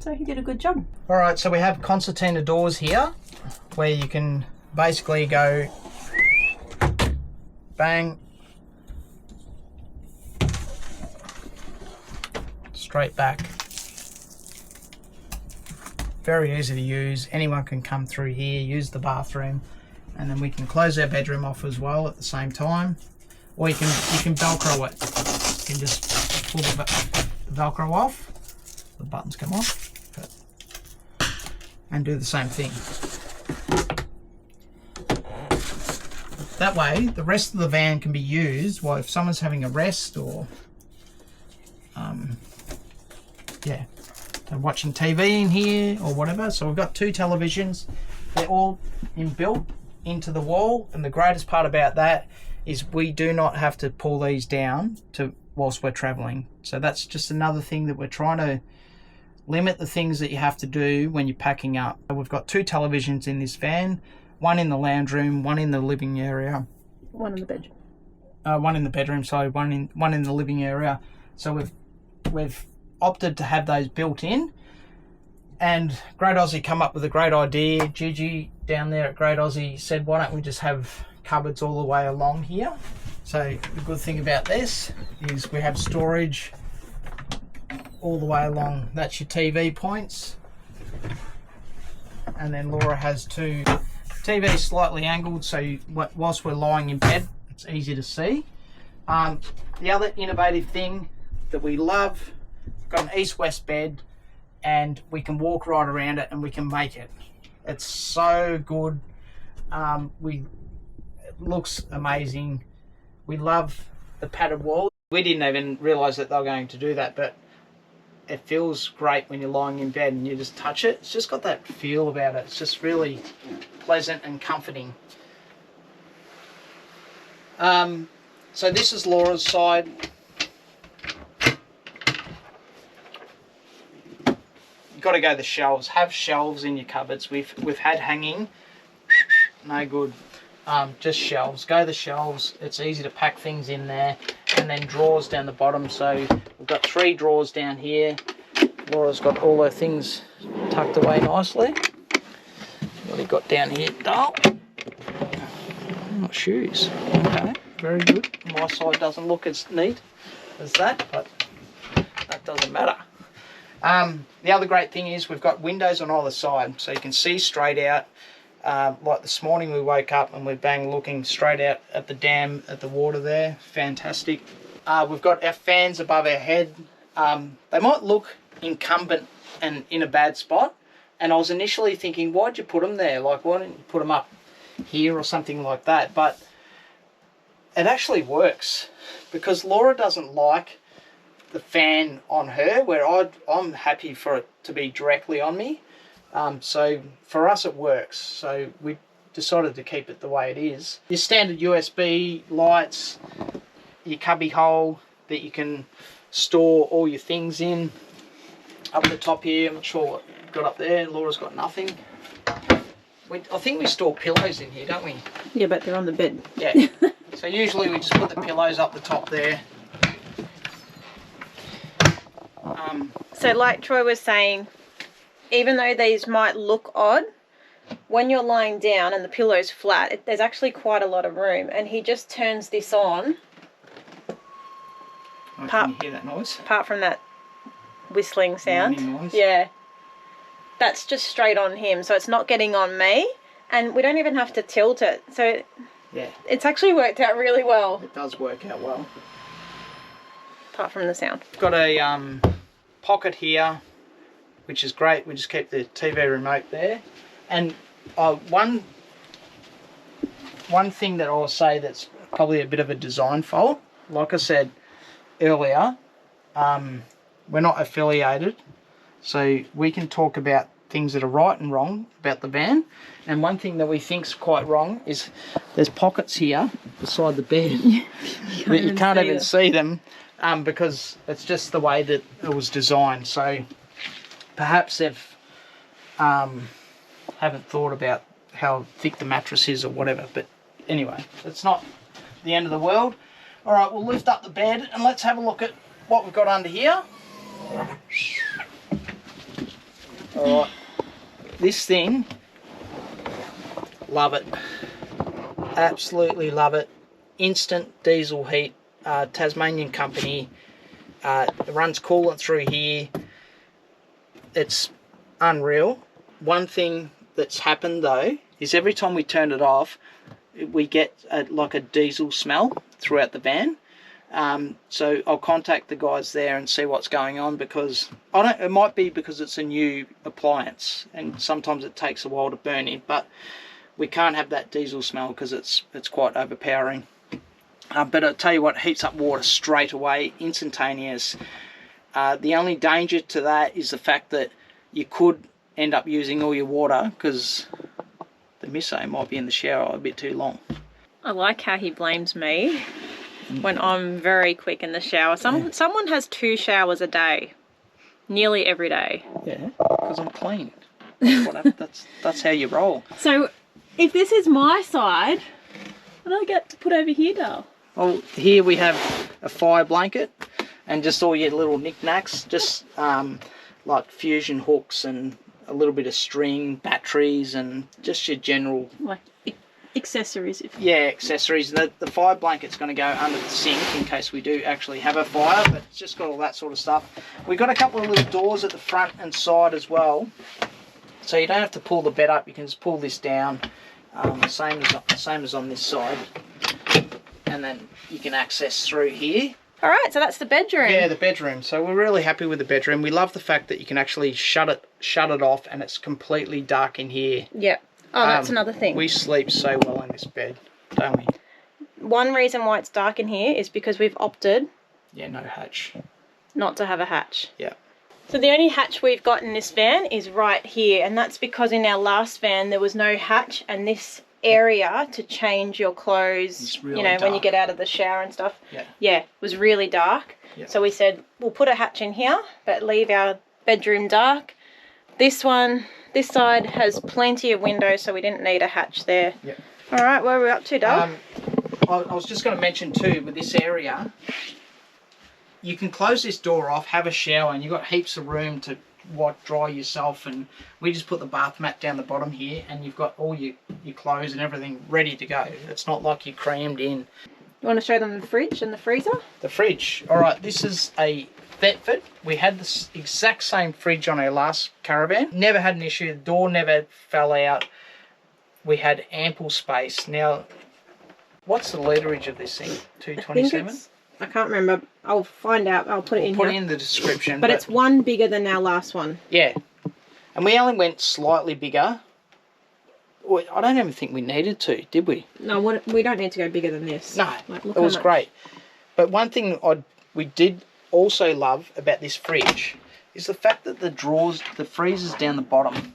Speaker 1: So he did a good job.
Speaker 2: All right, so we have concertina doors here where you can basically go bang, straight back. Very easy to use. Anyone can come through here, use the bathroom, and then we can close our bedroom off as well at the same time. Or you can Velcro it. You can just pull the Velcro off. The buttons come off. And do the same thing. That way, the rest of the van can be used while if someone's having a rest or they're watching TV in here or whatever. So we've got 2 televisions. They're all inbuilt into the wall, and the greatest part about that is we do not have to pull these down whilst we're traveling. So that's just another thing that we're trying to limit, the things that you have to do when you're packing up. We've got 2 televisions in this van, one in the lounge room, one in the living area,
Speaker 1: one in the bedroom.
Speaker 2: One in the bedroom, sorry, one in the living area. So we've opted to have those built in, and Great Aussie come up with a great idea. Gigi down there at Great Aussie said, why don't we just have cupboards all the way along here? So the good thing about this is we have storage all the way along. That's your TV points, and then Laura has 2 TVs slightly angled, so whilst we're lying in bed it's easy to see. The other innovative thing that we love, got an east-west bed, and we can walk right around it and we can make it. It's so good. It looks amazing. We love the padded wall. We didn't even realise that they were going to do that, but it feels great when you're lying in bed and you just touch it. It's just got that feel about it. It's just really pleasant and comforting. So this is Laura's side. You've got to go the shelves. Have shelves in your cupboards. We've had hanging, no good. Just shelves. Go the shelves. It's easy to pack things in there, and then drawers down the bottom. So we've got 3 drawers down here. Laura's got all her things tucked away nicely. What have you got down here? Oh, not shoes. Okay, very good. My side doesn't look as neat as that, but that doesn't matter. The other great thing is we've got windows on either side, so you can see straight out. Like this morning we woke up and we're looking straight out at the dam, at the water there. Fantastic. We've got our fans above our head. They might look incumbent and in a bad spot, and I was initially thinking, why'd you put them there? Like, why didn't you put them up here or something like that? But it actually works, because Laura doesn't like the fan on her, where I'm happy for it to be directly on me. So for us it works, so we decided to keep it the way it is. Your standard USB lights, your cubby hole that you can store all your things in. Up the top here, I'm not sure what you've got up there. Laura's got nothing. I think we store pillows in here, don't we?
Speaker 1: Yeah, but they're on the bed.
Speaker 2: Yeah. So usually we just put the pillows up the top there.
Speaker 1: So like Troy was saying, even though these might look odd, when you're lying down and the pillow's flat, there's actually quite a lot of room, and he just turns this on
Speaker 2: Oh, can you hear that noise?
Speaker 1: Apart from that whistling sound.
Speaker 2: Whining noise.
Speaker 1: Yeah. That's just straight on him, so it's not getting on me, and we don't even have to tilt it. So
Speaker 2: yeah,
Speaker 1: it's actually worked out really well.
Speaker 2: It does work out well.
Speaker 1: Apart from the sound.
Speaker 2: Got a pocket here, which is great. We just keep the TV remote there. And one thing that I'll say that's probably a bit of a design fault, like I said earlier, we're not affiliated, so we can talk about things that are right and wrong about the van. And one thing that we think's quite wrong is there's pockets here beside the bed that you can't even see them, because it's just the way that it was designed. So perhaps they've haven't thought about how thick the mattress is or whatever. But anyway, it's not the end of the world. All right, we'll lift up the bed and let's have a look at what we've got under here. All right, this thing, love it, absolutely love it. Instant diesel heat, Tasmanian company. It runs coolant through here. It's unreal. One thing that's happened though is every time we turn it off, we get like a diesel smell throughout the van. So I'll contact the guys there and see what's going on, because it might be because it's a new appliance and sometimes it takes a while to burn in, but we can't have that diesel smell because it's quite overpowering. But I'll tell you what, heats up water straight away, instantaneous. The only danger to that is the fact that you could end up using all your water because the miso might be in the shower a bit too long.
Speaker 1: I like how he blames me when I'm very quick in the shower. Someone has 2 showers a day, nearly every day.
Speaker 2: Yeah, because I'm clean. That's how you roll.
Speaker 1: So if this is my side, what do I get to put over here, Dale?
Speaker 2: Well, here we have a fire blanket and just all your little knickknacks, just like fusion hooks and a little bit of string, batteries, and just your general...
Speaker 1: Like accessories.
Speaker 2: Yeah, accessories. The fire blanket's going to go under the sink in case we do actually have a fire, but it's just got all that sort of stuff. We've got a couple of little doors at the front and side as well, so you don't have to pull the bed up. You can just pull this down, same as on this side, and then you can access through here.
Speaker 1: All right, so that's the bedroom.
Speaker 2: Yeah, the bedroom. So we're really happy with the bedroom. We love the fact that you can actually shut it off and it's completely dark in here.
Speaker 1: Yep. Oh, that's another thing.
Speaker 2: We sleep so well in this bed, don't we?
Speaker 1: One reason why it's dark in here is because we've opted...
Speaker 2: Yeah, no hatch.
Speaker 1: Not to have a hatch.
Speaker 2: Yeah. So
Speaker 1: the only hatch we've got in this van is right here, and that's because in our last van there was no hatch, and this area to change your clothes,
Speaker 2: really
Speaker 1: you know,
Speaker 2: dark.
Speaker 1: when you get out of the shower and stuff.
Speaker 2: Yeah.
Speaker 1: Was really dark.
Speaker 2: Yeah.
Speaker 1: So we said we'll put a hatch in here, but leave our bedroom dark. This side has plenty of windows, so we didn't need a hatch there.
Speaker 2: Yeah.
Speaker 1: All right, where are we up to, Doug?
Speaker 2: I was just going to mention too, with this area, you can close this door off, have a shower, and you've got heaps of room to dry yourself. And we just put the bath mat down the bottom here, and you've got all your clothes and everything ready to go. It's not like you're crammed in.
Speaker 1: You want to show them the fridge and the freezer?
Speaker 2: The fridge. All right, this is a Thetford. We had this exact same fridge on our last Caravan. Never had an issue. The door never fell out. We had ample space. Now, what's the literage of this thing? 227?
Speaker 1: I can't remember. I'll find out. I'll put it in here.
Speaker 2: Put it in the description.
Speaker 1: But it's one bigger than our last one.
Speaker 2: Yeah. And we only went slightly bigger. I don't even think we needed to, did we?
Speaker 1: No, we don't need to go bigger than this.
Speaker 2: No, it was great. But one thing we did also love about this fridge is the fact that the freezer's down the bottom.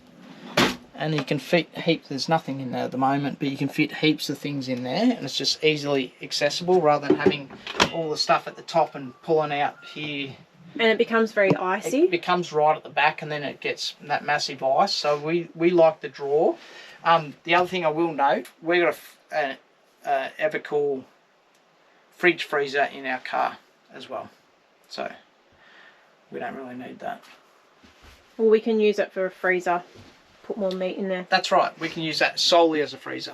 Speaker 2: And you can fit heaps, there's nothing in there at the moment, but you can fit heaps of things in there, and it's just easily accessible rather than having all the stuff at the top and pulling out here.
Speaker 1: And it becomes very icy.
Speaker 2: It becomes right at the back, and then it gets that massive ice, so we like the drawer. The other thing I will note, we've got a Evercool fridge freezer in our car as well, so we don't really need that.
Speaker 1: Well, we can use it for a freezer. Put more meat in there.
Speaker 2: That's right, we can use that solely as a freezer.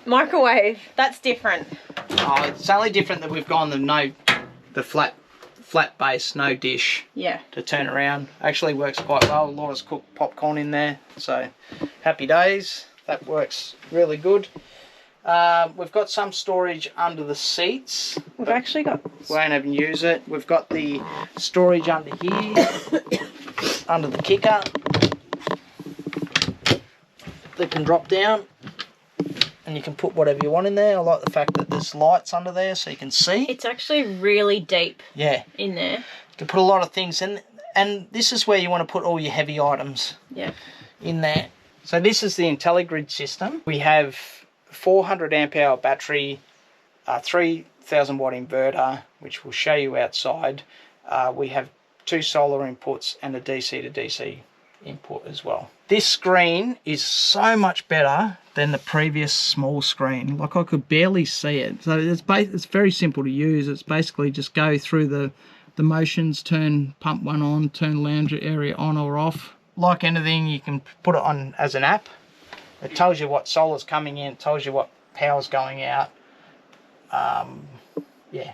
Speaker 1: Microwave, that's different.
Speaker 2: It's only different that we've gone the flat flat base, no dish.
Speaker 1: Yeah.
Speaker 2: To turn around. Actually works quite well. Laura's cooked popcorn in there, so happy days. That works really good. We've got some storage under the seats.
Speaker 1: We've actually got...
Speaker 2: We won't even use it. We've got the storage under here, under the kicker. That can drop down, and you can put whatever you want in there. I like the fact that there's lights under there so you can see.
Speaker 1: It's actually really deep.
Speaker 2: Yeah.
Speaker 1: In there.
Speaker 2: You can put a lot of things in, and this is where you want to put all your heavy items.
Speaker 1: Yeah. In
Speaker 2: there. So this is the IntelliGrid system. We have 400 amp hour battery, 3000 watt inverter, which we'll show you outside. We have 2 solar inputs and a DC to DC input as well. This screen is so much better than the previous small screen. Like, I could barely see it. So it's very simple to use. It's basically just go through the motions, turn pump 1 on, turn lounge area on or off. Like anything, you can put it on as an app. It tells you what solar's coming in, it tells you what power's going out. Yeah,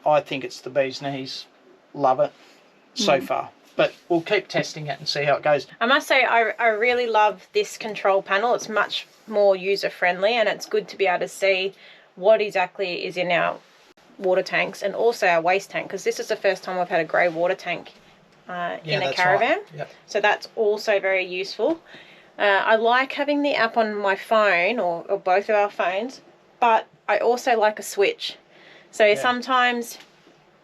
Speaker 2: I think it's the bee's knees. Love it so far. But we'll keep testing it and see how it goes. I must say, I really love this control panel. It's much more user-friendly, and it's good to be able to see what exactly is in our water tanks and also our waste tank, because this is the first time we've had a grey water tank in a caravan. Right. Yep. So that's also very useful. I like having the app on my phone or both of our phones, but I also like a switch. So sometimes,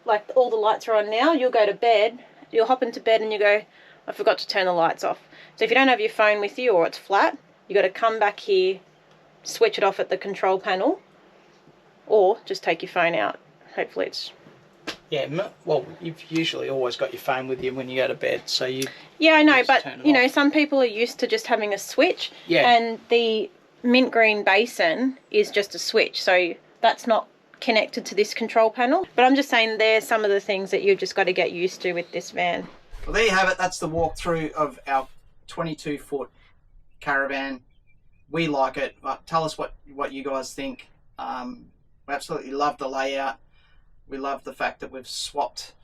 Speaker 2: like all the lights are on now, you'll go to bed, you'll hop into bed and you go, I forgot to turn the lights off. So if you don't have your phone with you or it's flat, you got to come back here, switch it off at the control panel, or just take your phone out. Hopefully it's... Yeah, well, you've usually always got your phone with you when you go to bed, so you...
Speaker 1: Yeah, I know, but, you know, some people are used to just having a switch, and the mint green basin is just a switch, so that's not connected to this control panel. But I'm just saying there's some of the things that you've just got to get used to with this van.
Speaker 2: Well, there you have it. That's the walkthrough of our 22-foot caravan. We like it. Tell us what you guys think. We absolutely love the layout. We love the fact that we've swapped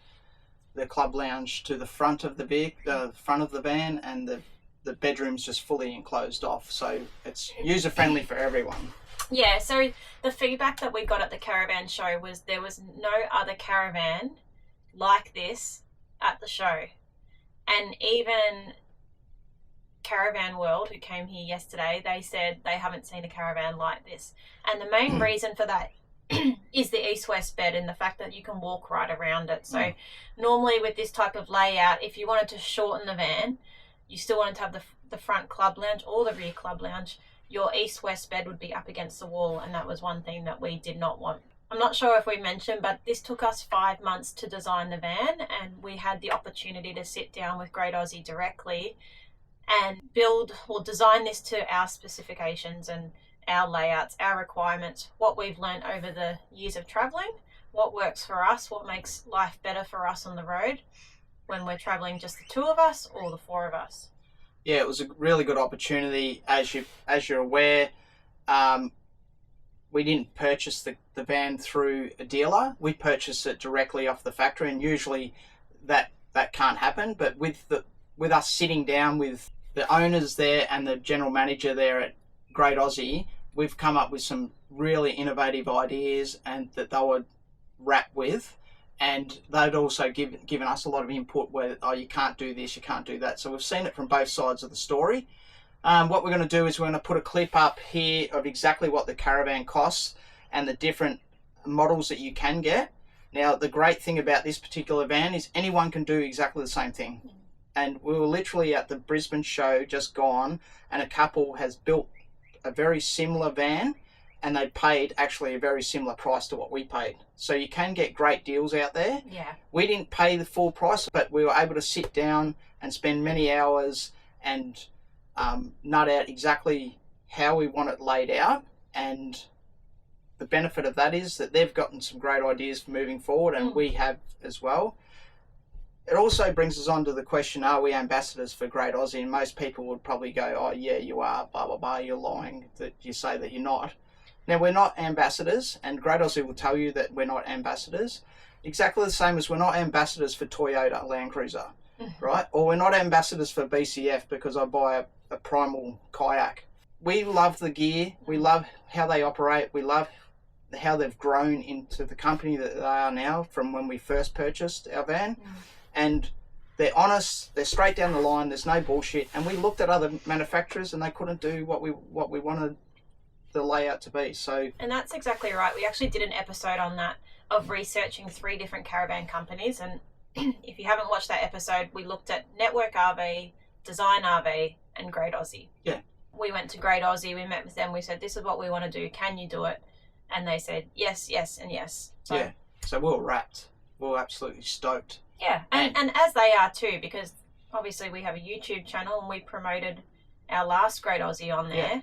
Speaker 2: the club lounge to the front of the van, and the bedroom's just fully enclosed off. So it's user-friendly for everyone.
Speaker 1: Yeah, so the feedback that we got at the caravan show was there was no other caravan like this at the show. And even Caravan World, who came here yesterday, they said they haven't seen a caravan like this. And the main reason for that is the east-west bed and the fact that you can walk right around it. So normally with this type of layout, if you wanted to shorten the van, you still wanted to have the front club lounge or the rear club lounge, your east-west bed would be up against the wall, and that was one thing that we did not want. I'm not sure if we mentioned, but this took us 5 months to design the van, and we had the opportunity to sit down with Great Aussie directly and design this to our specifications and our layouts, our requirements, what we've learned over the years of traveling, what works for us, what makes life better for us on the road when we're traveling just the 2 of us or the 4 of us.
Speaker 2: Yeah, it was a really good opportunity. As you're aware, we didn't purchase the van through a dealer. We purchased it directly off the factory, and usually that can't happen. But with us sitting down with the owners there and the general manager there at Great Aussie, we've come up with some really innovative ideas and that they would wrap with. And they'd also given us a lot of input where, you can't do this, you can't do that. So we've seen it from both sides of the story. What we're going to do is we're going to put a clip up here of exactly what the caravan costs and the different models that you can get. Now, the great thing about this particular van is anyone can do exactly the same thing. And we were literally at the Brisbane show just gone, and a couple has built a very similar van, and they paid actually a very similar price to what we paid. So you can get great deals out there.
Speaker 1: Yeah. We
Speaker 2: didn't pay the full price, but we were able to sit down and spend many hours and nut out exactly how we want it laid out. And the benefit of that is that they've gotten some great ideas for moving forward, and we have as well. It also brings us on to the question, are we ambassadors for Great Aussie? And most people would probably go, oh yeah, you are, blah, blah, blah, you're lying that you say that you're not. Now, we're not ambassadors, and Great Aussie will tell you that we're not ambassadors. Exactly the same as we're not ambassadors for Toyota Land Cruiser, right? Or we're not ambassadors for BCF because I buy a Primal kayak. We love the gear. We love how they operate. We love how they've grown into the company that they are now from when we first purchased our van. And they're honest, they're straight down the line, there's no bullshit. And we looked at other manufacturers and they couldn't do what we wanted the layout to be. So,
Speaker 1: and that's exactly right. We actually did an episode on that, of researching 3 different caravan companies, and if you haven't watched that episode, we looked at Network RV, Design RV, and Great Aussie.
Speaker 2: Yeah.
Speaker 1: We went to Great Aussie, we met with them, we said, this is what we want to do, can you do it? And they said yes, yes, and yes. So,
Speaker 2: yeah, so we were wrapped. We were absolutely stoked.
Speaker 1: Yeah, and as they are too, because obviously we have a YouTube channel and we promoted our last Great Aussie on there. Yeah.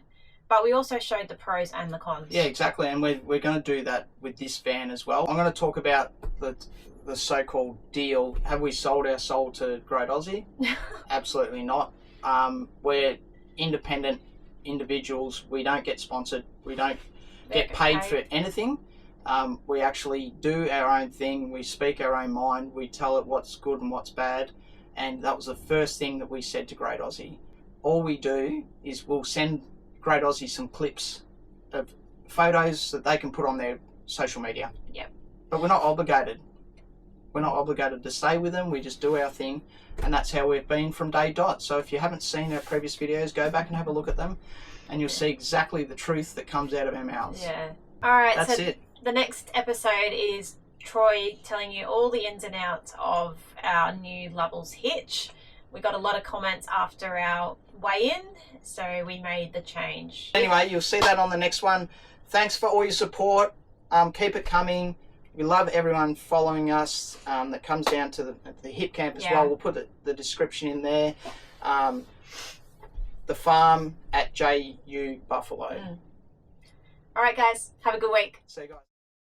Speaker 1: But we also showed the pros and the cons.
Speaker 2: Yeah, exactly, and we're going to do that with this van as well. I'm going to talk about the so-called deal. Have we sold our soul to Great Aussie? Absolutely not. We're independent individuals. We don't get sponsored. We don't get paid for anything. We actually do our own thing. We speak our own mind. We tell it what's good and what's bad. And that was the first thing that we said to Great Aussie. All we do is we'll send Great Aussie some clips of photos that they can put on their social media.
Speaker 1: Yep.
Speaker 2: But we're not obligated. We're not obligated to stay with them. We just do our thing, and that's how we've been from day dot. So if you haven't seen our previous videos, go back and have a look at them, and you'll see exactly the truth that comes out of our mouths.
Speaker 1: Yeah. All right.
Speaker 2: That's
Speaker 1: so
Speaker 2: it.
Speaker 1: The next episode is Troy telling you all the ins and outs of our new Lovells hitch. We got a lot of comments after our weigh-in, so we made the change.
Speaker 2: Anyway, you'll see that on the next one. Thanks for all your support. Keep it coming. We love everyone following us that comes down to the hip camp as well. We'll put the description in there. The farm at JU Buffalo.
Speaker 1: All right, guys. Have a good week.
Speaker 2: See you guys.